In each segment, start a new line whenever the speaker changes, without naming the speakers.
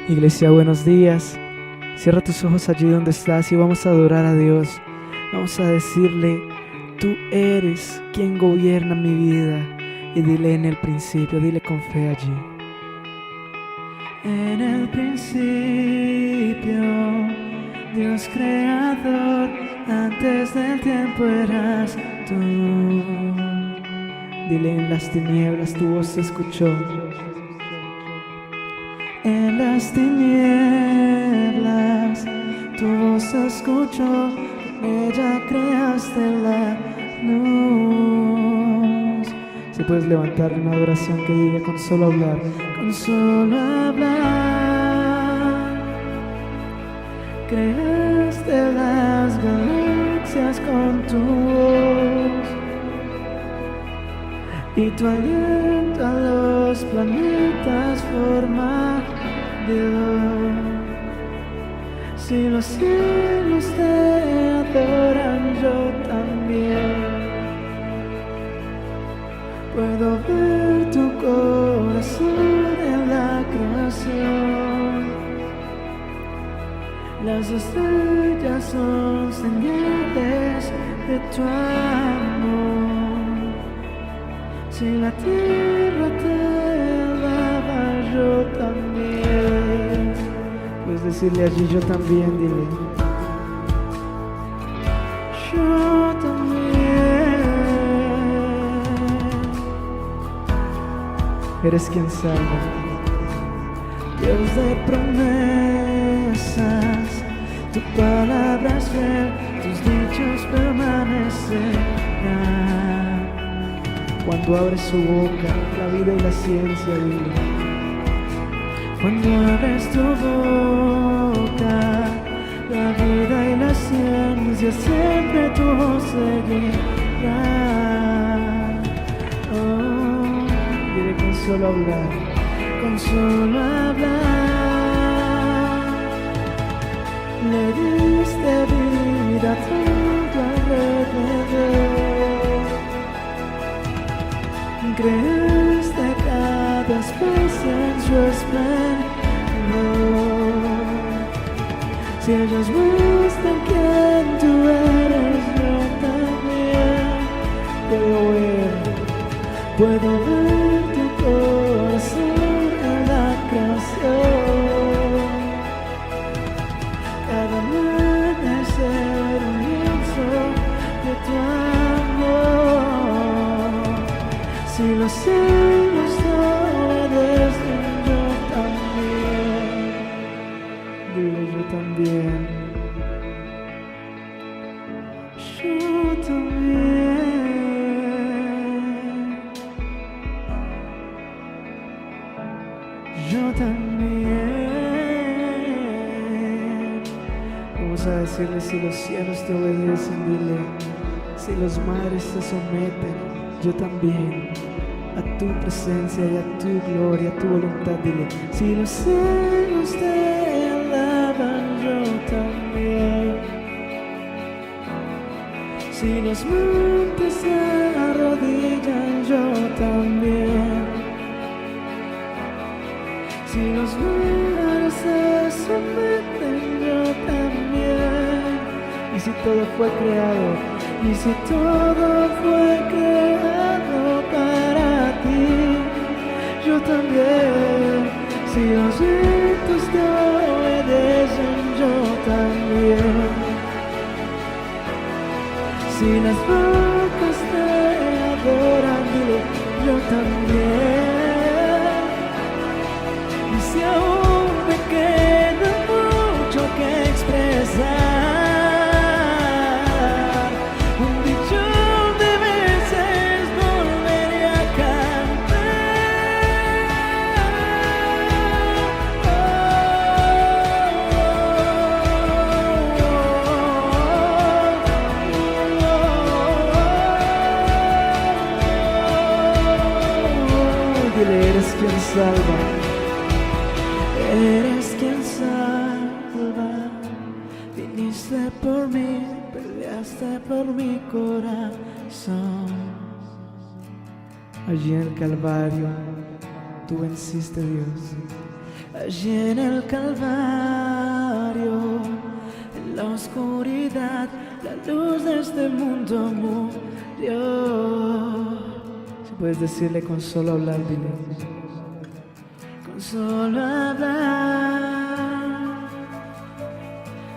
Iglesia, buenos días. Cierra tus ojos allí donde estás y vamos a adorar a Dios. Vamos a decirle, tú eres quien gobierna mi vida. Y dile en el principio, dile con fe allí. En el principio, Dios creador, antes del tiempo eras tú. Dile en las tinieblas, tu voz se escuchó. En las tinieblas tu voz se escuchó, ella creaste la luz. Si puedes levantar una adoración que diga con solo hablar, con solo hablar. Creaste las galaxias con tu voz y tu aliento a los planetas forma Dios. Si los cielos te adoran, yo también puedo ver tu corazón en la creación. Las estrellas son señales de tu amor. Si la tierra te alaba, yo también. Puedes decirle allí, yo también, dile. Yo también. Eres quien salva. Dios de promesas, tu palabra es fiel, tus dichos permanecerán. Cuando abre su boca, la vida y la ciencia viven. Cuando abres tu boca, la vida y la ciencia siempre tu voz seguirá. Oh, dile con solo hablar, con solo hablar. Le diste vida a todo alrededor. Creaste cada especie en su esplendor. Si ellos muestran quién tú eres, yo también puedo ver tu corazón en la creación. Cada amanecer un lienzo de tu amor. Si los cielos te obedecen, yo también. Dile yo también. Yo también. Yo también. Vamos a decirle, si los cielos te obedecen, dile. Si los mares te someten, yo también, a tu presencia y a tu gloria, a tu voluntad, dile. Si los cielos te alaban, yo también. Si los montes se arrodillan, yo también. Si los mares se someten, yo también. Y si todo fue creado, y si todo fue creado para ti, yo también. Si los vientos te obedecen, yo también. Si las rocas te adoran, dile, yo también. Y si aún me queda mucho que expresar, eres quien salva, eres quien salva. Viniste por mí, peleaste por mi corazón. Allí en el Calvario, tú venciste, Dios. allí en el Calvario, en la oscuridad, la luz de este mundo murió. Si puedes decirle con solo hablar, dile. Con solo hablar,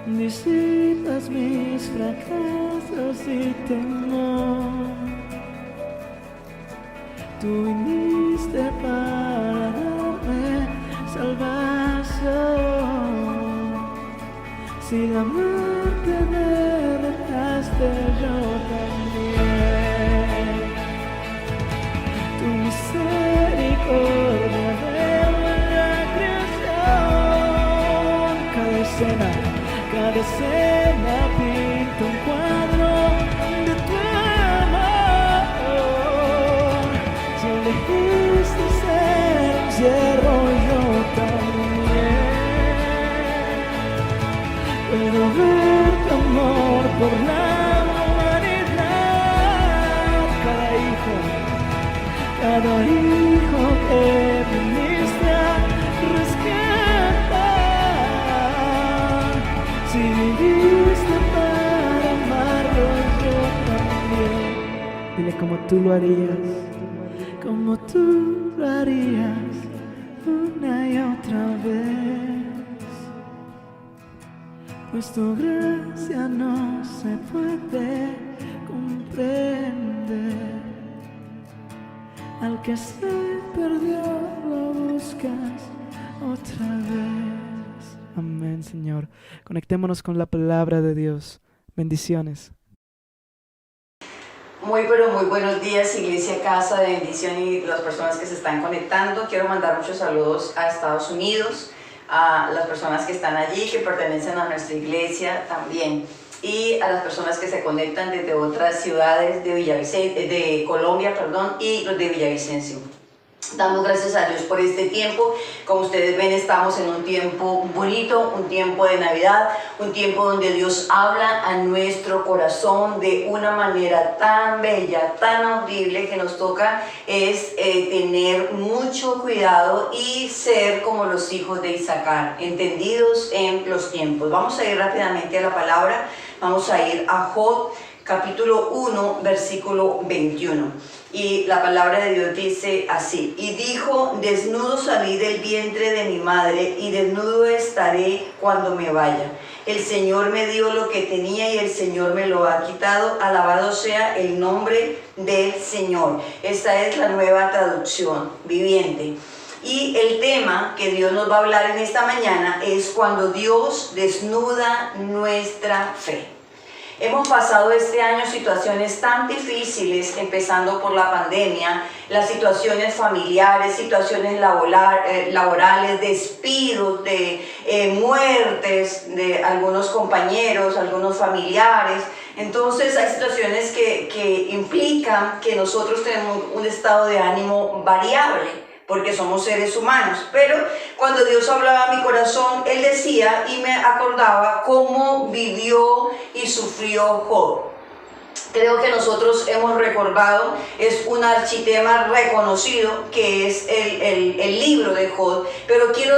disipas mis fracasos y temor. Tú viniste para darme salvación. Si la muerte derrotaste, yo también. Tu misericordia de la creación. Cada escena pinta un cuadro de tu amor. Si elegiste ser un siervo, yo también. Puedo ver tu amor por la humanidad. Cada hijo que viniste a rescatar. Si viviste para amarlo, yo también. Dile como tú lo harías, como tú lo harías una y otra vez. Pues tu gracia no se puede comprender. Al que se perdió lo buscas otra vez. Amén, Señor. Conectémonos con la palabra de Dios. Bendiciones.
Pero muy buenos días, Iglesia Casa de Bendición y las personas que se están conectando. Quiero mandar muchos saludos a Estados Unidos, a las personas que están allí, que pertenecen a nuestra iglesia también, y a las personas que se conectan desde otras ciudades de Colombia, y los de Villavicencio. Damos gracias a Dios por este tiempo. Como ustedes ven, estamos en un tiempo bonito, un tiempo de Navidad, un tiempo donde Dios habla a nuestro corazón de una manera tan bella, tan audible, que nos toca es tener mucho cuidado y ser como los hijos de Isaacar, entendidos en los tiempos. Vamos a ir rápidamente a la palabra. Vamos a ir a Job, capítulo 1, versículo 21. Y la palabra de Dios dice así: y dijo, desnudo salí del vientre de mi madre, y desnudo estaré cuando me vaya. El Señor me dio lo que tenía y el Señor me lo ha quitado. Alabado sea el nombre del Señor. Esta es la Nueva Traducción Viviente. Y el tema que Dios nos va a hablar en esta mañana es cuando Dios desnuda nuestra fe. Hemos pasado este año situaciones tan difíciles, empezando por la pandemia, las situaciones familiares, situaciones laborales, despidos, muertes de algunos compañeros, algunos familiares. Entonces hay situaciones que implican que nosotros tenemos un estado de ánimo variable, porque somos seres humanos. Pero cuando Dios hablaba a mi corazón, Él decía y me acordaba cómo vivió y sufrió Job. Creo que nosotros hemos recordado, es un architema reconocido que es el libro de Job, pero quiero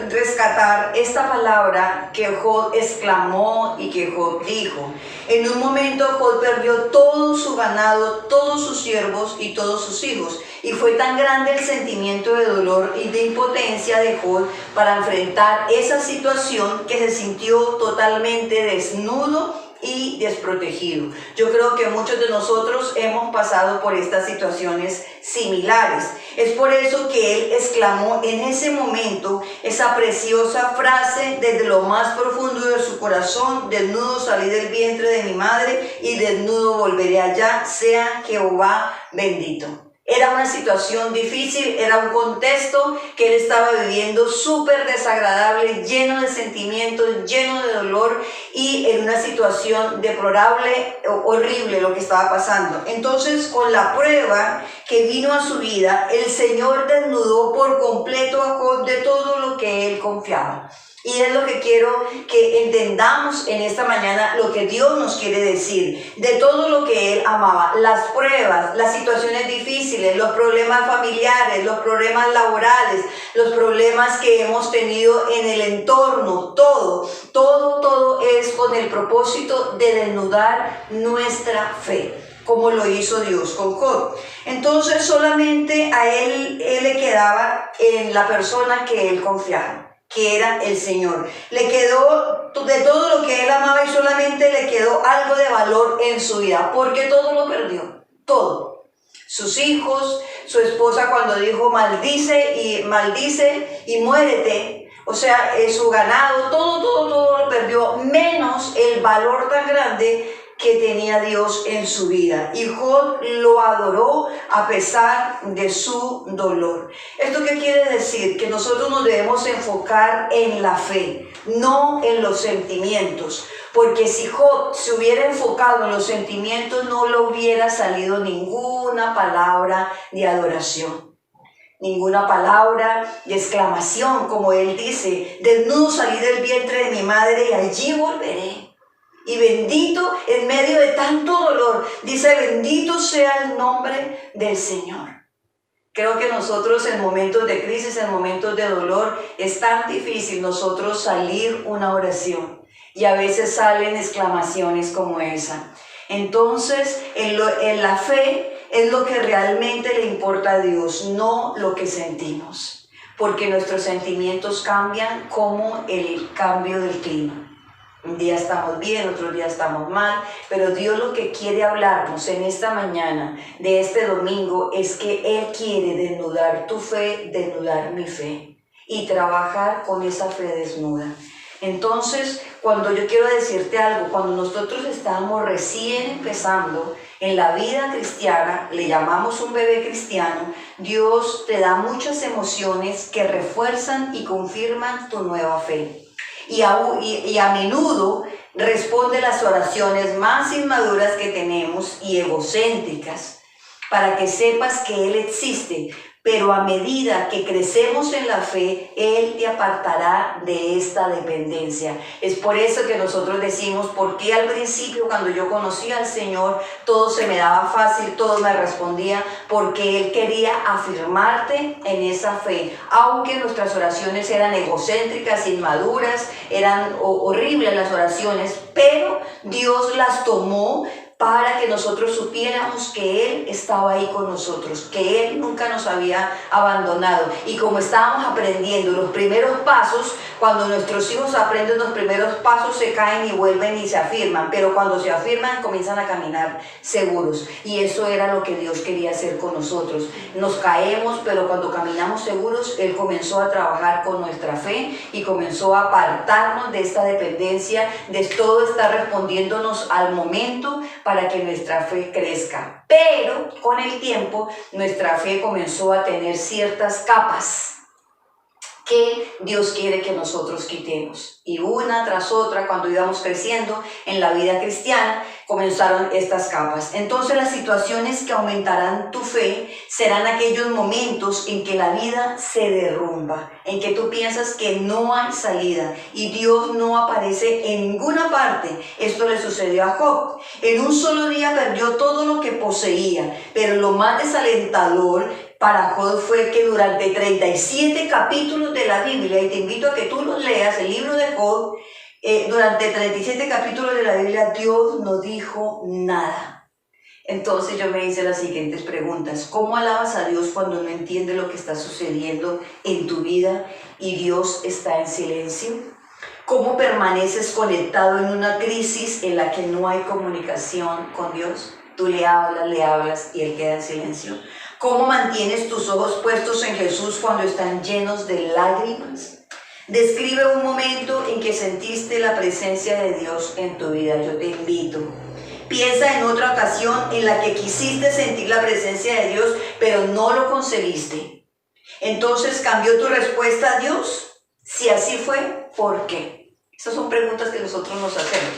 rescatar esta palabra que Job exclamó y que Job dijo. En un momento Job perdió todo su ganado, todos sus siervos y todos sus hijos, y fue tan grande el sentimiento de dolor y de impotencia de Job para enfrentar esa situación que se sintió totalmente desnudo y desprotegido. Yo creo que muchos de nosotros hemos pasado por estas situaciones similares. Es por eso que él exclamó en ese momento esa preciosa frase desde lo más profundo de su corazón: desnudo salí del vientre de mi madre y desnudo volveré allá, sea Jehová bendito. Era una situación difícil, era un contexto que él estaba viviendo súper desagradable, lleno de sentimientos, lleno de dolor, y en una situación deplorable, horrible lo que estaba pasando. Entonces, con la prueba que vino a su vida, el Señor desnudó por completo a Job de todo lo que él confiaba. Y es lo que quiero que entendamos en esta mañana, lo que Dios nos quiere decir, de todo lo que Él amaba, las pruebas, las situaciones difíciles, los problemas familiares, los problemas laborales, los problemas que hemos tenido en el entorno, todo es con el propósito de desnudar nuestra fe, como lo hizo Dios con Job. Entonces solamente a él le quedaba en la persona que él confiaba, que era el Señor. Le quedó de todo lo que él amaba y solamente le quedó algo de valor en su vida, porque todo lo perdió, todo. Sus hijos, su esposa cuando dijo maldice y muérete, o sea, su ganado, todo lo perdió, menos el valor tan grande que tenía Dios en su vida. Y Job lo adoró a pesar de su dolor. ¿Esto qué quiere decir? Que nosotros nos debemos enfocar en la fe, no en los sentimientos. Porque si Job se hubiera enfocado en los sentimientos, no le hubiera salido ninguna palabra de adoración, ninguna palabra de exclamación, como él dice, desnudo salí del vientre de mi madre y allí volveré. Y bendito en medio de tanto dolor, dice, bendito sea el nombre del Señor. Creo que nosotros en momentos de crisis, en momentos de dolor, es tan difícil nosotros salir una oración. Y a veces salen exclamaciones como esa. Entonces, en la fe es lo que realmente le importa a Dios, no lo que sentimos. Porque nuestros sentimientos cambian como el cambio del clima. Un día estamos bien, otro día estamos mal, pero Dios lo que quiere hablarnos en esta mañana de este domingo es que Él quiere desnudar tu fe, desnudar mi fe y trabajar con esa fe desnuda. Entonces, cuando yo quiero decirte algo, cuando nosotros estamos recién empezando en la vida cristiana, le llamamos un bebé cristiano, Dios te da muchas emociones que refuerzan y confirman tu nueva fe. Y a menudo responde las oraciones más inmaduras que tenemos y egocéntricas, para que sepas que Él existe. Pero a medida que crecemos en la fe, Él te apartará de esta dependencia. Es por eso que nosotros decimos, ¿por qué al principio cuando yo conocí al Señor todo se me daba fácil, todo me respondía? Porque Él quería afirmarte en esa fe. Aunque nuestras oraciones eran egocéntricas, inmaduras, eran horribles las oraciones, pero Dios las tomó para que nosotros supiéramos que Él estaba ahí con nosotros, que Él nunca nos había abandonado. Y como estábamos aprendiendo los primeros pasos, cuando nuestros hijos aprenden los primeros pasos, se caen y vuelven y se afirman, pero cuando se afirman comienzan a caminar seguros. Y eso era lo que Dios quería hacer con nosotros. Nos caemos, pero cuando caminamos seguros, Él comenzó a trabajar con nuestra fe y comenzó a apartarnos de esta dependencia, de todo estar respondiéndonos al momento, para que nuestra fe crezca. Pero con el tiempo nuestra fe comenzó a tener ciertas capas que Dios quiere que nosotros quitemos. Y una tras otra, cuando íbamos creciendo en la vida cristiana, comenzaron estas capas. Entonces las situaciones que aumentarán tu fe serán aquellos momentos en que la vida se derrumba, en que tú piensas que no hay salida y Dios no aparece en ninguna parte. Esto le sucedió a Job. En un solo día perdió todo lo que poseía, pero lo más desalentador para Job fue que durante 37 capítulos de la Biblia, y te invito a que tú los leas, el libro de Job, durante 37 capítulos de la Biblia, Dios no dijo nada. Entonces yo me hice las siguientes preguntas. ¿Cómo alabas a Dios cuando no entiendes lo que está sucediendo en tu vida y Dios está en silencio? ¿Cómo permaneces conectado en una crisis en la que no hay comunicación con Dios? Tú le hablas y Él queda en silencio. ¿Cómo mantienes tus ojos puestos en Jesús cuando están llenos de lágrimas? Describe un momento en que sentiste la presencia de Dios en tu vida. Yo te invito. Piensa en otra ocasión en la que quisiste sentir la presencia de Dios, pero no lo concebiste. Entonces, ¿cambió tu respuesta a Dios? Si así fue, ¿por qué? Esas son preguntas que nosotros nos hacemos.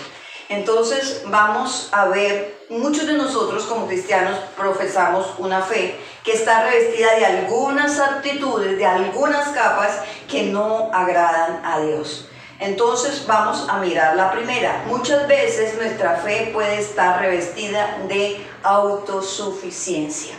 Entonces vamos a ver, muchos de nosotros como cristianos profesamos una fe que está revestida de algunas actitudes, de algunas capas que no agradan a Dios. Entonces vamos a mirar la primera. Muchas veces nuestra fe puede estar revestida de autosuficiencia.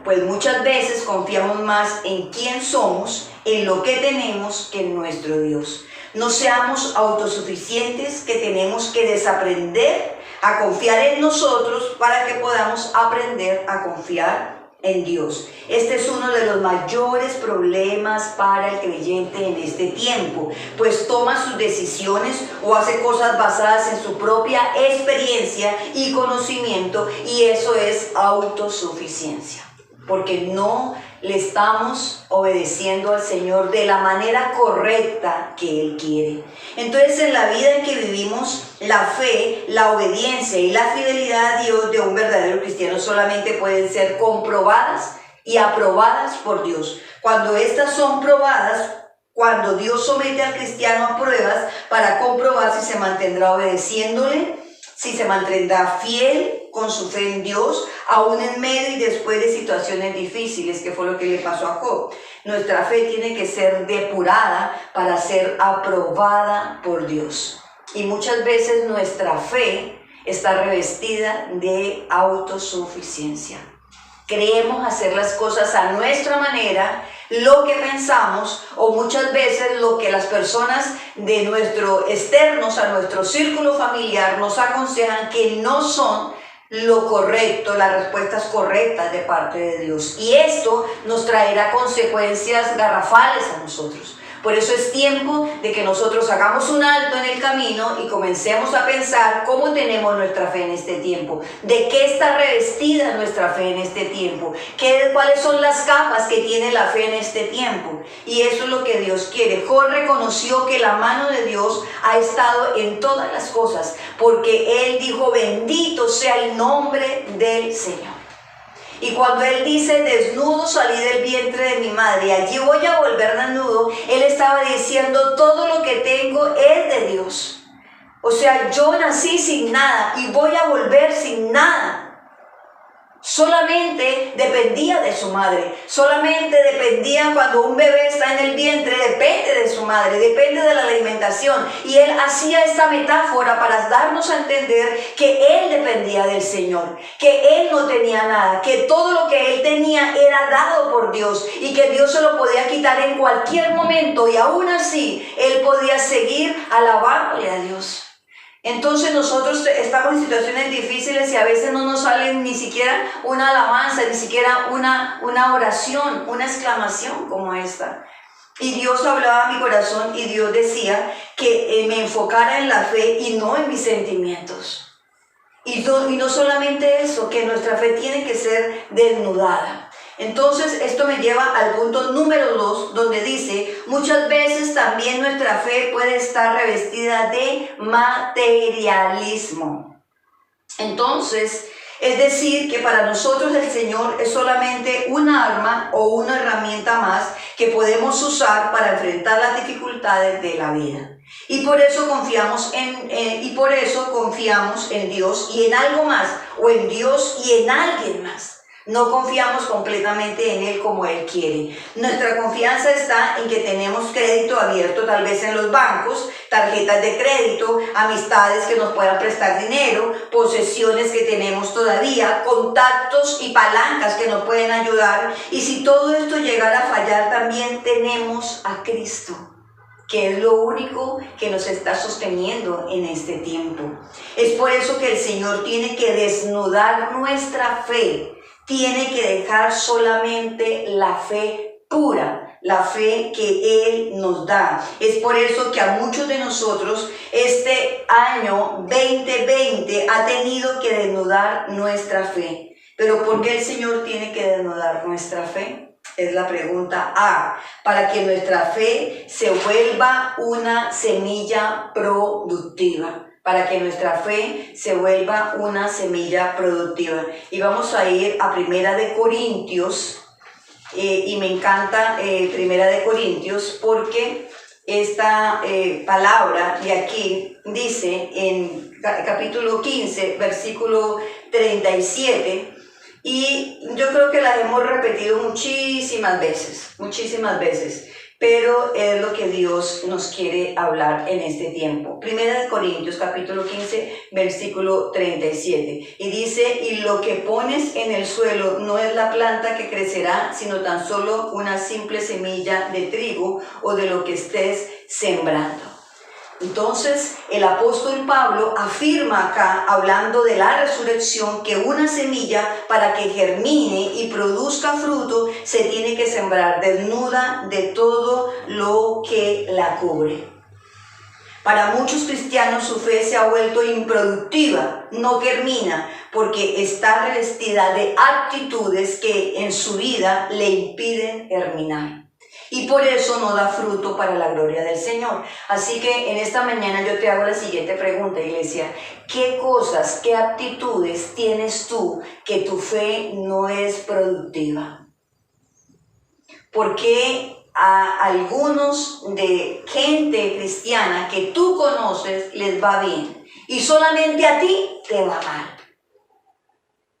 Pues muchas veces confiamos más en quién somos, en lo que tenemos, que en nuestro Dios. No seamos autosuficientes, que tenemos que desaprender a confiar en nosotros para que podamos aprender a confiar en Dios. Este es uno de los mayores problemas para el creyente en este tiempo, pues toma sus decisiones o hace cosas basadas en su propia experiencia y conocimiento, y eso es autosuficiencia, porque no le estamos obedeciendo al Señor de la manera correcta que Él quiere. Entonces, en la vida en que vivimos, la fe, la obediencia y la fidelidad a Dios de un verdadero cristiano solamente pueden ser comprobadas y aprobadas por Dios. Cuando estas son probadas, cuando Dios somete al cristiano a pruebas para comprobar si se mantendrá obedeciéndole, si se mantendrá fiel con su fe en Dios, aún en medio y después de situaciones difíciles, que fue lo que le pasó a Job. Nuestra fe tiene que ser depurada para ser aprobada por Dios. Y muchas veces nuestra fe está revestida de autosuficiencia. Creemos hacer las cosas a nuestra manera, lo que pensamos, o muchas veces lo que las personas de nuestro externos a nuestro círculo familiar nos aconsejan, que no son lo correcto, las respuestas correctas de parte de Dios. Y esto nos traerá consecuencias garrafales a nosotros. Por eso es tiempo de que nosotros hagamos un alto en el camino y comencemos a pensar cómo tenemos nuestra fe en este tiempo, de qué está revestida nuestra fe en este tiempo, cuáles son las capas que tiene la fe en este tiempo. Y eso es lo que Dios quiere. Job reconoció que la mano de Dios ha estado en todas las cosas, porque él dijo: bendito sea el nombre del Señor. Y cuando él dice: desnudo salí del vientre de mi madre y allí voy a volver desnudo, él estaba diciendo: todo lo que tengo es de Dios. O sea, yo nací sin nada y voy a volver sin nada. Solamente dependía de su madre, solamente dependía, cuando un bebé está en el vientre, depende de su madre, depende de la alimentación. Y él hacía esta metáfora para darnos a entender que él dependía del Señor, que él no tenía nada, que todo lo que él tenía era dado por Dios y que Dios se lo podía quitar en cualquier momento, y aún así él podía seguir alabándole a Dios. Entonces nosotros estamos en situaciones difíciles y a veces no nos sale ni siquiera una alabanza, ni siquiera una oración, una exclamación como esta. Y Dios hablaba a mi corazón y Dios decía que me enfocara en la fe y no en mis sentimientos. Y no solamente eso, que nuestra fe tiene que ser desnudada. Entonces esto me lleva al punto número 2, donde dice: muchas veces también nuestra fe puede estar revestida de materialismo. Entonces, es decir, que para nosotros el Señor es solamente un arma o una herramienta más que podemos usar para enfrentar las dificultades de la vida. Y por eso confiamos en Dios y en algo más, o en Dios y en alguien más. No confiamos completamente en Él como Él quiere. Nuestra confianza está en que tenemos crédito abierto, tal vez en los bancos, tarjetas de crédito, amistades que nos puedan prestar dinero, posesiones que tenemos todavía, contactos y palancas que nos pueden ayudar. Y si todo esto llegara a fallar, también tenemos a Cristo, que es lo único que nos está sosteniendo en este tiempo. Es por eso que el Señor tiene que desnudar nuestra fe. Tiene que dejar solamente la fe pura, la fe que Él nos da. Es por eso que a muchos de nosotros este año 2020 ha tenido que desnudar nuestra fe. Pero ¿por qué el Señor tiene que desnudar nuestra fe? Es la pregunta A. Para que nuestra fe se vuelva una semilla productiva. Para que nuestra fe se vuelva una semilla productiva. Y vamos a ir a Primera de Corintios, y me encanta Primera de Corintios, porque esta palabra de aquí dice en capítulo 15, versículo 37, y yo creo que la hemos repetido muchísimas veces, pero es lo que Dios nos quiere hablar en este tiempo. Primera de Corintios capítulo 15, versículo 37. Y dice, y lo que pones en el suelo no es la planta que crecerá, sino tan solo una simple semilla de trigo o de lo que estés sembrando. Entonces, el apóstol Pablo afirma acá, hablando de la resurrección, que una semilla, para que germine y produzca fruto, se tiene que sembrar desnuda de todo lo que la cubre. Para muchos cristianos su fe se ha vuelto improductiva, no germina, porque está revestida de actitudes que en su vida le impiden germinar. Y por eso no da fruto para la gloria del Señor. Así que en esta mañana yo te hago la siguiente pregunta, iglesia. ¿Qué cosas, qué aptitudes tienes tú que tu fe no es productiva? ¿Por qué a algunos de gente cristiana que tú conoces les va bien y solamente a ti te va mal?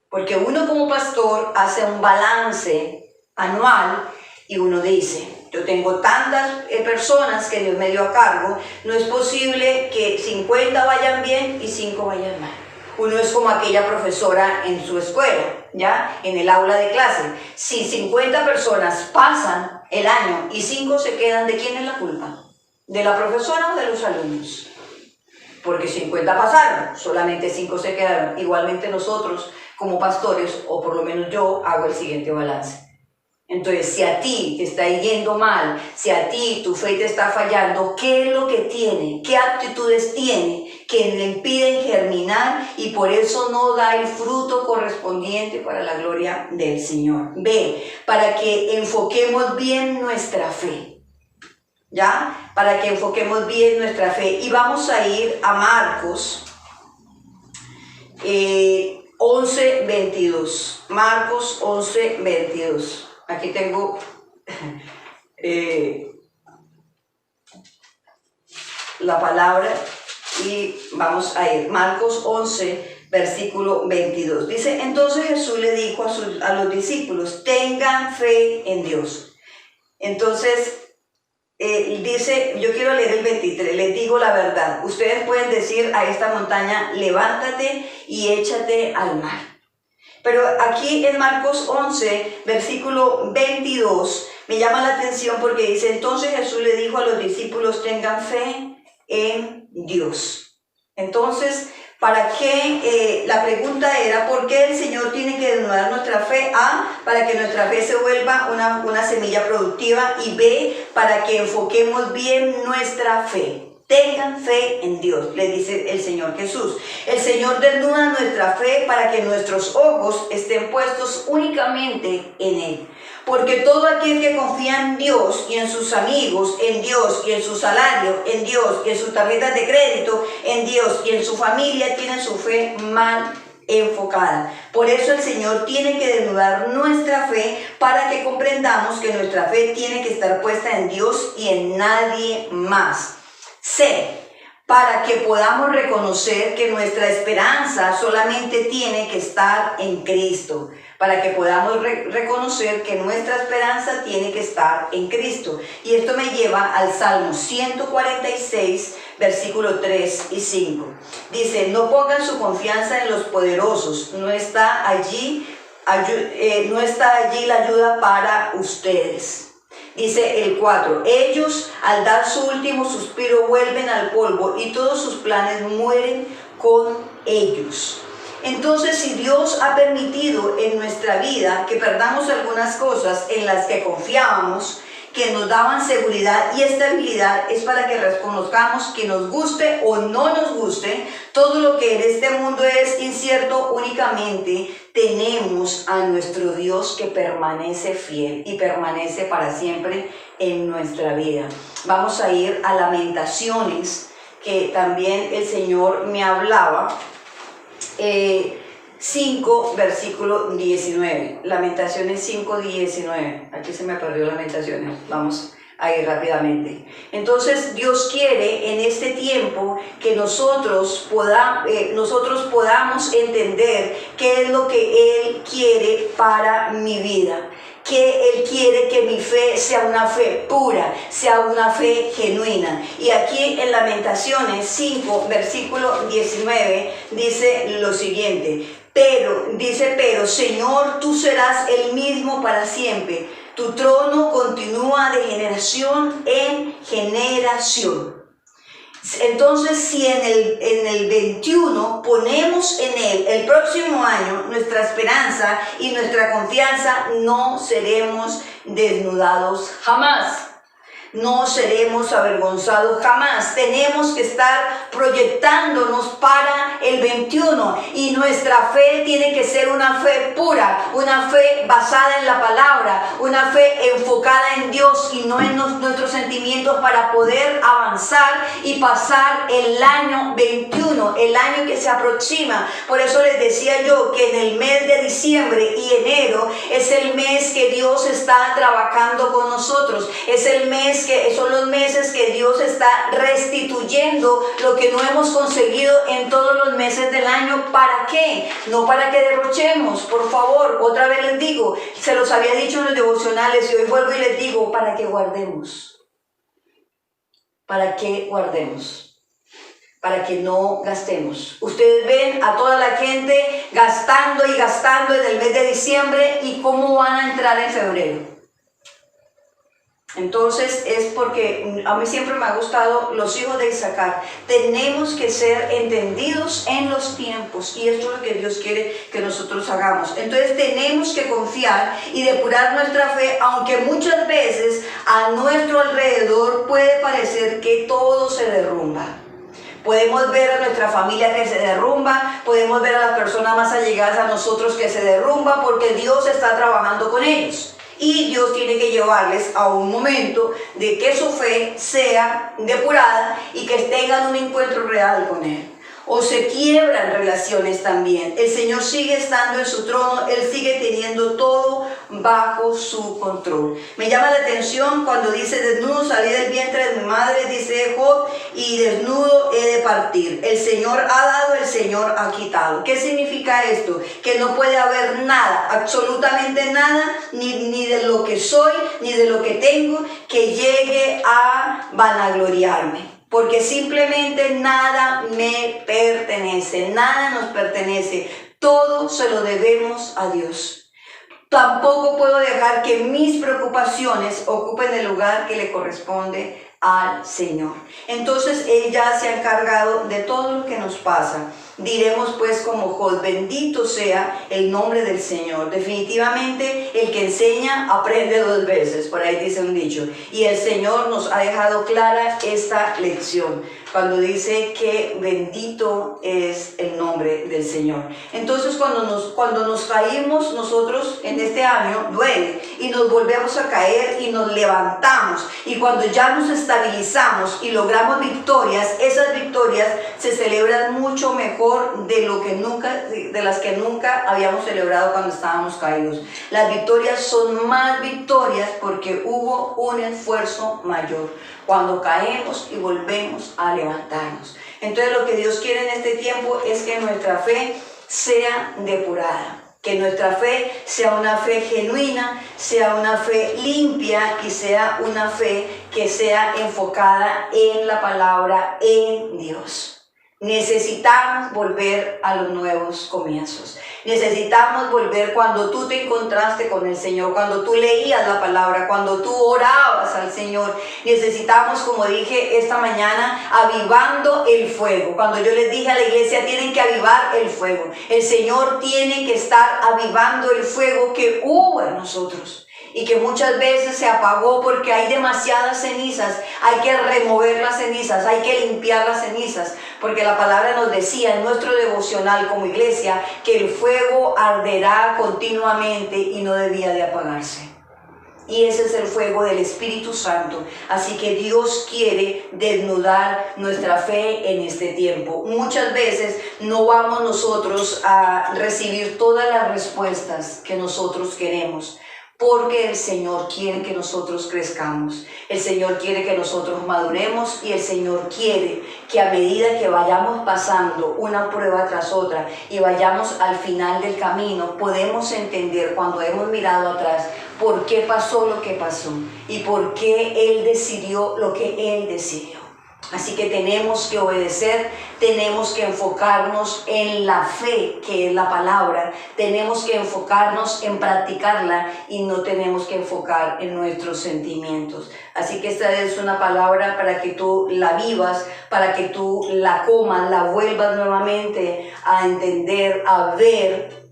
Porque uno como pastor hace un balance anual y uno dice, yo tengo tantas personas que Dios me dio a cargo, no es posible que 50 vayan bien y 5 vayan mal. Uno es como aquella profesora en su escuela, ¿ya? En el aula de clase. Si 50 personas pasan el año y 5 se quedan, ¿de quién es la culpa? ¿De la profesora o de los alumnos? Porque 50 pasaron, solamente 5 se quedaron. Igualmente nosotros, como pastores, o por lo menos yo, hago el siguiente balance. Entonces, si a ti te está yendo mal, si a ti tu fe te está fallando, ¿qué es lo que tiene? ¿Qué aptitudes tiene que le impiden germinar y por eso no da el fruto correspondiente para la gloria del Señor? B, para que enfoquemos bien nuestra fe. ¿Ya? Para que enfoquemos bien nuestra fe. Y vamos a ir a Marcos 11:22. Marcos 11:22. Aquí tengo la palabra y vamos a ir. Marcos 11, versículo 22. Dice, entonces Jesús le dijo a los discípulos, tengan fe en Dios. Entonces, dice, yo quiero leer el 23, les digo la verdad. Ustedes pueden decir a esta montaña, levántate y échate al mar. Pero aquí en Marcos 11, versículo 22, me llama la atención porque dice, entonces Jesús le dijo a los discípulos, tengan fe en Dios. Entonces, ¿para qué? La pregunta era, ¿por qué el Señor tiene que desnudar nuestra fe? A, para que nuestra fe se vuelva una semilla productiva, y B, para que enfoquemos bien nuestra fe. Tengan fe en Dios, le dice el Señor Jesús. El Señor desnuda nuestra fe para que nuestros ojos estén puestos únicamente en Él. Porque todo aquel que confía en Dios y en sus amigos, en Dios y en su salario, en Dios y en sus tarjetas de crédito, en Dios y en su familia, tiene su fe mal enfocada. Por eso el Señor tiene que desnudar nuestra fe para que comprendamos que nuestra fe tiene que estar puesta en Dios y en nadie más. C, para que podamos reconocer que nuestra esperanza solamente tiene que estar en Cristo. Para que podamos reconocer que nuestra esperanza tiene que estar en Cristo. Y esto me lleva al Salmo 146, versículos 3 y 5. Dice, no pongan su confianza en los poderosos, no está allí la ayuda para ustedes. Dice el 4, ellos al dar su último suspiro vuelven al polvo y todos sus planes mueren con ellos. Entonces, si Dios ha permitido en nuestra vida que perdamos algunas cosas en las que confiábamos, que nos daban seguridad y estabilidad, es para que reconozcamos que nos guste o no nos guste, todo lo que en este mundo es incierto, únicamente tenemos a nuestro Dios que permanece fiel y permanece para siempre en nuestra vida. Vamos a ir a Lamentaciones, que también el Señor me hablaba, 5, versículo 19. Lamentaciones 5, 19. Aquí se me perdió Lamentaciones. Vamos a ir rápidamente. Entonces, Dios quiere en este tiempo que nosotros podamos entender qué es lo que Él quiere para mi vida. que Él quiere que mi fe sea una fe pura, sea una fe genuina. Y aquí en Lamentaciones 5, versículo 19, dice lo siguiente: pero Señor, tú serás el mismo para siempre. Tu trono continúa de generación en generación. Entonces, si en el 21 ponemos en Él el próximo año nuestra esperanza y nuestra confianza, no seremos desnudados jamás. No seremos avergonzados jamás. Tenemos que estar proyectándonos para el 21 y nuestra fe tiene que ser una fe pura, una fe basada en la palabra, una fe enfocada en Dios y no en nuestros sentimientos, para poder avanzar y pasar el año 21, el año que se aproxima. Por eso les decía yo que en el mes de diciembre y enero es el mes que Dios está trabajando con nosotros, es el mes que son los meses que Dios está restituyendo lo que no hemos conseguido en todos los meses del año. ¿Para qué? No para que derrochemos, por favor. Otra vez les digo, se los había dicho en los devocionales y hoy vuelvo y les digo, para que guardemos. ¿Para qué guardemos? Para que no gastemos. Ustedes ven a toda la gente gastando y gastando en el mes de diciembre, y cómo van a entrar en febrero. Entonces es porque a mí siempre me ha gustado los hijos de Isaacar. Tenemos que ser entendidos en los tiempos, y esto es lo que Dios quiere que nosotros hagamos. Entonces tenemos que confiar y depurar nuestra fe, aunque muchas veces a nuestro alrededor puede parecer que todo se derrumba. Podemos ver a nuestra familia que se derrumba, podemos ver a las personas más allegadas a nosotros que se derrumban, porque Dios está trabajando con ellos. Y Dios tiene que llevarles a un momento de que su fe sea depurada y que tengan un encuentro real con Él. O se quiebran relaciones también. El Señor sigue estando en su trono, Él sigue teniendo todo bajo su control. Me llama la atención cuando dice: desnudo salí del vientre de mi madre, dice Job, y desnudo he de partir. El Señor ha dado, el Señor ha quitado. ¿Qué significa esto? Que no puede haber nada, absolutamente nada, ni de lo que soy, ni de lo que tengo, que llegue a vanagloriarme. Porque simplemente nada me pertenece, nada nos pertenece, todo se lo debemos a Dios. Tampoco puedo dejar que mis preocupaciones ocupen el lugar que le corresponde al Señor. Entonces Él ya se ha encargado de todo lo que nos pasa. Diremos pues como Job: bendito sea el nombre del Señor. Definitivamente el que enseña aprende dos veces, por ahí dice un dicho. Y el Señor nos ha dejado clara esta lección cuando dice que bendito es el nombre del Señor. Entonces cuando nos caímos nosotros en este año, duele, y nos volvemos a caer y nos levantamos, y cuando ya nos estabilizamos y logramos victorias, esas victorias se celebran mucho mejor de las que nunca habíamos celebrado cuando estábamos caídos. Las victorias son más victorias porque hubo un esfuerzo mayor cuando caemos y volvemos a levantarnos. Entonces lo que Dios quiere en este tiempo es que nuestra fe sea depurada, que nuestra fe sea una fe genuina, sea una fe limpia y sea una fe que sea enfocada en la palabra, en Dios. Necesitamos volver a los nuevos comienzos. Necesitamos volver cuando tú te encontraste con el Señor, cuando tú leías la palabra, cuando tú orabas al Señor. Necesitamos, como dije esta mañana, avivando el fuego. Cuando yo les dije a la iglesia, tienen que avivar el fuego. El Señor tiene que estar avivando el fuego que hubo en nosotros y que muchas veces se apagó porque hay demasiadas cenizas. Hay que remover las cenizas, hay que limpiar las cenizas, porque la palabra nos decía en nuestro devocional como iglesia que el fuego arderá continuamente y no debía de apagarse. Y ese es el fuego del Espíritu Santo. Así que Dios quiere desnudar nuestra fe en este tiempo. Muchas veces no vamos nosotros a recibir todas las respuestas que nosotros queremos, porque el Señor quiere que nosotros crezcamos, el Señor quiere que nosotros maduremos, y el Señor quiere que a medida que vayamos pasando una prueba tras otra y vayamos al final del camino, podemos entender, cuando hemos mirado atrás, por qué pasó lo que pasó y por qué Él decidió lo que Él decidió. Así que tenemos que obedecer, tenemos que enfocarnos en la fe, que es la palabra, tenemos que enfocarnos en practicarla y no tenemos que enfocar en nuestros sentimientos. Así que esta es una palabra para que tú la vivas, para que tú la comas, la vuelvas nuevamente a entender, a ver.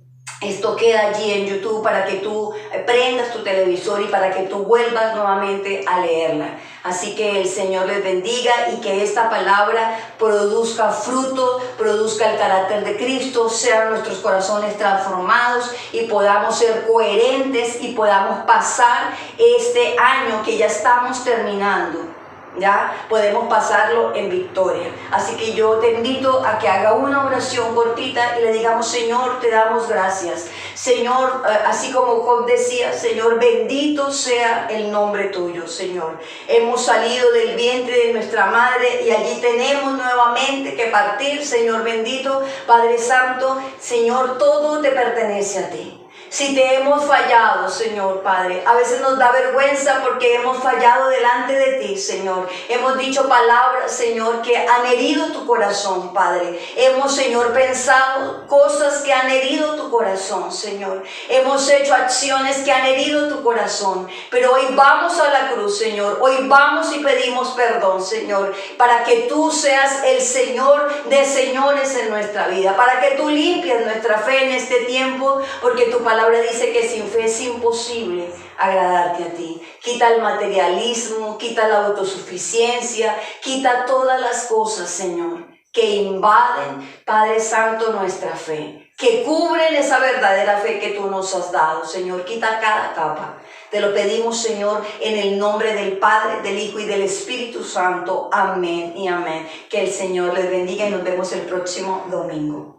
Esto queda allí en YouTube para que tú prendas tu televisor y para que tú vuelvas nuevamente a leerla. Así que el Señor les bendiga y que esta palabra produzca fruto, produzca el carácter de Cristo, sean nuestros corazones transformados y podamos ser coherentes y podamos pasar este año que ya estamos terminando. Ya podemos pasarlo en victoria. Así que yo te invito a que haga una oración cortita y le digamos: Señor, te damos gracias. Señor, así como Job decía: Señor, bendito sea el nombre tuyo, Señor. Hemos salido del vientre de nuestra madre y allí tenemos nuevamente que partir, Señor bendito, Padre Santo. Señor, todo te pertenece a ti. Si te hemos fallado, Señor Padre, a veces nos da vergüenza porque hemos fallado delante de ti, Señor. Hemos dicho palabras, Señor, que han herido tu corazón, Padre. Hemos, Señor, pensado cosas que han herido tu corazón, Señor. Hemos hecho acciones que han herido tu corazón. Pero hoy vamos a la cruz, Señor. Hoy vamos y pedimos perdón, Señor, para que tú seas el Señor de señores en nuestra vida, para que tú limpies nuestra fe en este tiempo, porque tu palabra dice que sin fe es imposible agradarte a ti. Quita el materialismo, quita la autosuficiencia, quita todas las cosas, Señor, que invaden, Padre Santo, nuestra fe, que cubren esa verdadera fe que tú nos has dado, Señor. Quita cada capa. Te lo pedimos, Señor, en el nombre del Padre, del Hijo y del Espíritu Santo. Amén y amén. Que el Señor les bendiga y nos vemos el próximo domingo.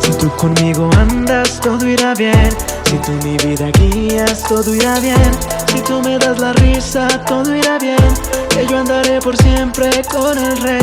Si tú conmigo andas, todo irá bien. Si tú mi vida guías, todo irá bien. Si tú me das la risa, todo irá bien. Que yo andaré por siempre con el Rey.